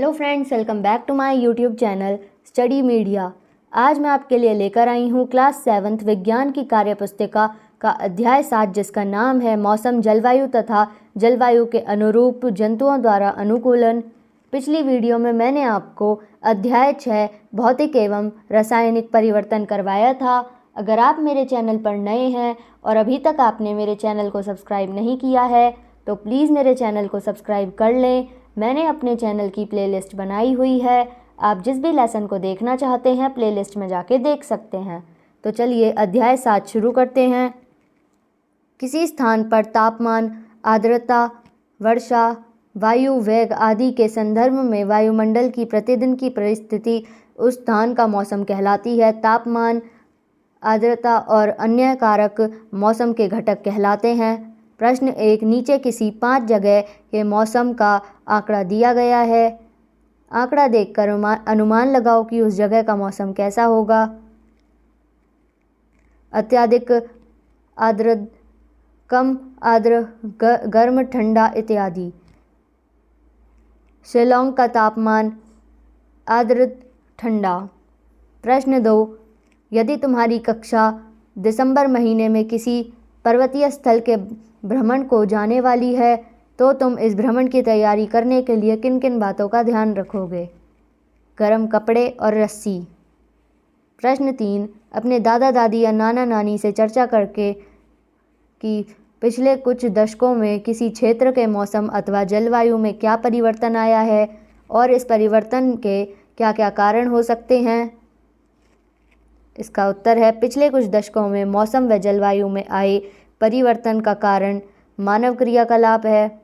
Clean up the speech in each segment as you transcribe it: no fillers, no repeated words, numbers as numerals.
Hello friends, welcome back to my YouTube channel study media. आज मैं आपके लिए लेकर आई हूँ क्लास 7th विज्ञान की कार्यपुस्तिका का अध्याय 7, जिसका नाम है मौसम, जलवायु तथा जलवायु के अनुरूप जंतुओं द्वारा अनुकूलन। पिछली वीडियो में मैंने आपको अध्याय 6 भौतिक एवं रासायनिक परिवर्तन करवाया था। अगर आप मेरे चैनल पर नए हैं और अभी तक आपने मेरे चैनल को सब्सक्राइब नहीं किया है तो प्लीज़ मेरे चैनल को सब्सक्राइब कर लें। मैंने अपने चैनल की प्लेलिस्ट बनाई हुई है, आप जिस भी लेसन को देखना चाहते हैं प्लेलिस्ट में जाके देख सकते हैं। तो चलिए अध्याय 7 शुरू करते हैं। किसी स्थान पर तापमान, आर्द्रता, वर्षा, वायु वेग आदि के संदर्भ में वायुमंडल की प्रतिदिन की परिस्थिति उस स्थान का मौसम कहलाती है। तापमान, आर्द्रता और अन्य कारक मौसम के घटक कहलाते हैं। प्रश्न 1, नीचे किसी 5 जगह के मौसम का आंकड़ा दिया गया है। आंकड़ा देखकर अनुमान लगाओ कि उस जगह का मौसम कैसा होगा। अत्यधिक आर्द्र, कम आर्द्र, गर्म, ठंडा इत्यादि। शिलोंग का तापमान आर्द्र, ठंडा। प्रश्न 2, यदि तुम्हारी कक्षा दिसंबर महीने में किसी पर्वतीय स्थल के भ्रमण को जाने वाली है तो तुम इस भ्रमण की तैयारी करने के लिए किन किन बातों का ध्यान रखोगे। गर्म कपड़े और रस्सी। प्रश्न 3, अपने दादा दादी या नाना नानी से चर्चा करके कि पिछले कुछ दशकों में किसी क्षेत्र के मौसम अथवा जलवायु में क्या परिवर्तन आया है और इस परिवर्तन के क्या क्या कारण हो सकते हैं। इसका उत्तर है पिछले कुछ दशकों में मौसम व जलवायु में आए परिवर्तन का कारण मानव क्रियाकलाप है।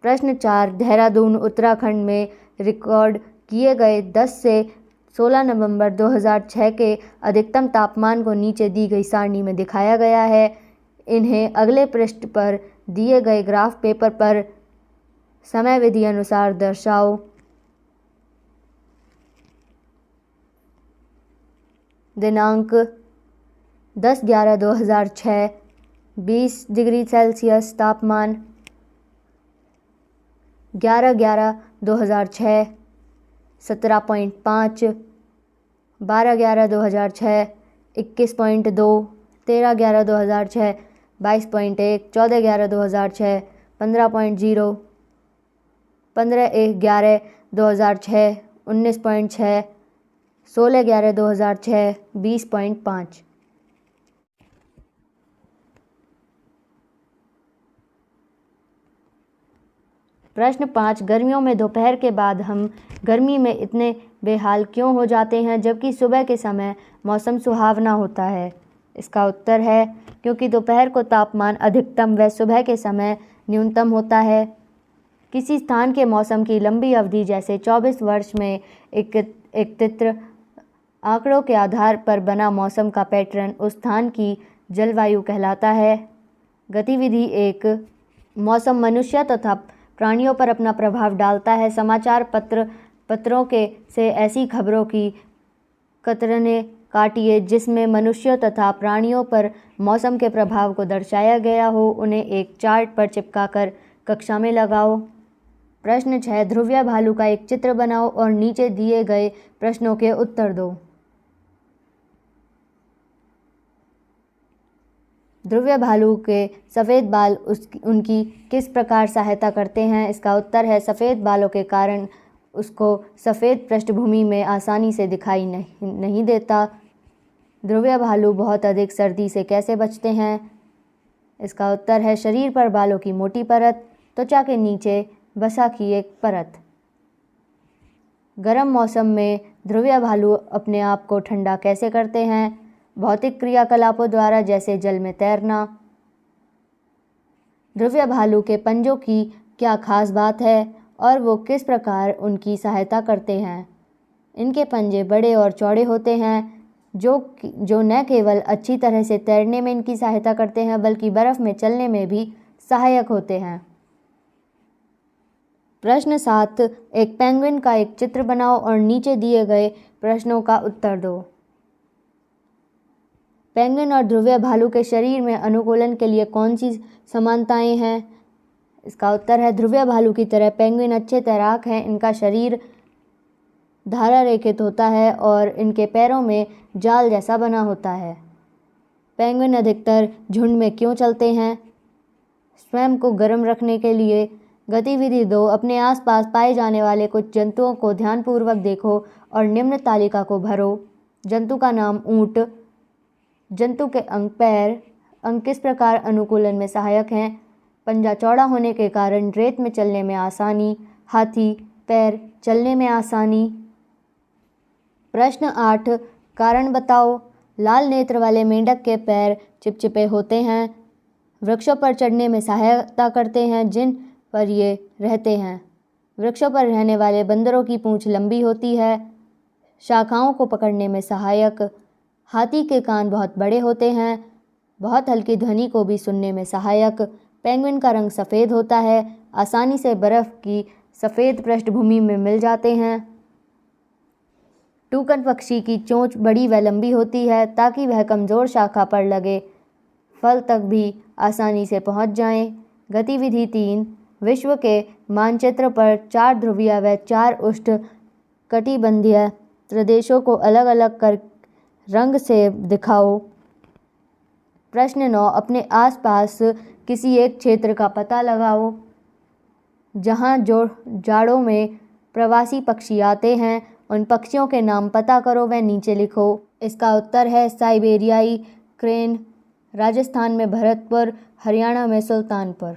प्रश्न 4, देहरादून उत्तराखंड में रिकॉर्ड किए गए 10 से 16 नवंबर 2006 के अधिकतम तापमान को नीचे दी गई सारणी में दिखाया गया है। इन्हें अगले पृष्ठ पर दिए गए ग्राफ पेपर पर समय विधि अनुसार दर्शाओ। दिनांक 10/11/2006, 20 डिग्री सेल्सियस तापमान। 11/11/2006, 17.5। 12/11/2006, 21.2। 13/11/2006, 22.1। 14/11/2006, 15.0। 15/11/2006, 19.6। 16/11/2006, 20.5। प्रश्न 5, गर्मियों में दोपहर के बाद हम गर्मी में इतने बेहाल क्यों हो जाते हैं जबकि सुबह के समय मौसम सुहावना होता है। इसका उत्तर है क्योंकि दोपहर को तापमान अधिकतम व सुबह के समय न्यूनतम होता है। किसी स्थान के मौसम की लंबी अवधि जैसे 24 वर्ष में एकत्रित आंकड़ों के आधार पर बना मौसम का पैटर्न उस स्थान की जलवायु कहलाता है। गतिविधि 1, मौसम मनुष्य तथा प्राणियों पर अपना प्रभाव डालता है। समाचार पत्रों के से ऐसी खबरों की कतरने काटिए जिसमें मनुष्यों तथा प्राणियों पर मौसम के प्रभाव को दर्शाया गया हो। उन्हें एक चार्ट पर चिपकाकर कक्षा में लगाओ। प्रश्न 6, ध्रुवीय भालू का एक चित्र बनाओ और नीचे दिए गए प्रश्नों के उत्तर दो। ध्रुवीय भालू के सफ़ेद बाल उनकी किस प्रकार सहायता करते हैं। इसका उत्तर है सफ़ेद बालों के कारण उसको सफ़ेद पृष्ठभूमि में आसानी से दिखाई नहीं देता। ध्रुवीय भालू बहुत अधिक सर्दी से कैसे बचते हैं। इसका उत्तर है शरीर पर बालों की मोटी परत, त्वचा के नीचे वसा की एक परत। गर्म मौसम में ध्रुवीय भालू अपने आप को ठंडा कैसे करते हैं। भौतिक क्रियाकलापों द्वारा, जैसे जल में तैरना। ध्रुवीय भालू के पंजों की क्या खास बात है और वो किस प्रकार उनकी सहायता करते हैं। इनके पंजे बड़े और चौड़े होते हैं जो न केवल अच्छी तरह से तैरने में इनकी सहायता करते हैं बल्कि बर्फ़ में चलने में भी सहायक होते हैं। प्रश्न 7, एक पेंगुइन का एक चित्र बनाओ और नीचे दिए गए प्रश्नों का उत्तर दो। पेंगुइन और ध्रुवीय भालू के शरीर में अनुकूलन के लिए कौन सी समानताएं हैं। इसका उत्तर है ध्रुवीय भालू की तरह पेंगुइन अच्छे तैराक हैं। इनका शरीर धारा रेखित होता है और इनके पैरों में जाल जैसा बना होता है। पेंगुइन अधिकतर झुंड में क्यों चलते हैं? स्वयं को गर्म रखने के लिए। गतिविधि 2, अपने आसपास पाए जाने वाले कुछ जंतुओं को ध्यानपूर्वक देखो और निम्न तालिका को भरो। जंतु का नाम ऊंट। जंतु के अंग पैर। अंग किस प्रकार अनुकूलन में सहायक हैं? पंजा चौड़ा होने के कारण रेत में चलने में आसानी। हाथी पैर चलने में आसानी। प्रश्न 8, कारण बताओ। लाल नेत्र वाले मेंढक के पैर चिपचिपे होते हैं। वृक्षों पर चढ़ने में सहायता करते हैं जिन पर ये रहते हैं। वृक्षों पर रहने वाले बंदरों की पूंछ लंबी होती है। शाखाओं को पकड़ने में सहायक। हाथी के कान बहुत बड़े होते हैं। बहुत हल्की ध्वनि को भी सुनने में सहायक। पेंगुइन का रंग सफ़ेद होता है। आसानी से बर्फ़ की सफ़ेद पृष्ठभूमि में मिल जाते हैं। टूकन पक्षी की चोंच बड़ी व लंबी होती है ताकि वह कमज़ोर शाखा पर लगे फल तक भी आसानी से पहुंच जाएं। गतिविधि 3, विश्व के मानचित्र पर 4 ध्रुवीय व 4 उष्णकटिबंधीय प्रदेशों को अलग अलग कर रंग से दिखाओ। प्रश्न 9, अपने आसपास किसी एक क्षेत्र का पता लगाओ जहां जाड़ों में प्रवासी पक्षी आते हैं। उन पक्षियों के नाम पता करो व नीचे लिखो। इसका उत्तर है साइबेरियाई क्रेन, राजस्थान में भरतपुर, हरियाणा में सुल्तानपुर।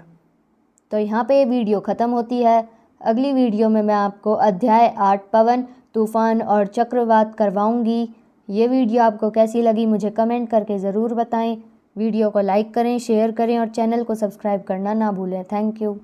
तो यहाँ पे ये वीडियो ख़त्म होती है। अगली वीडियो में मैं आपको अध्याय 8 पवन, तूफान और चक्रवात करवाऊँगी। ये वीडियो आपको कैसी लगी मुझे कमेंट करके ज़रूर बताएं। वीडियो को लाइक करें, शेयर करें और चैनल को सब्सक्राइब करना ना भूलें। Thank you.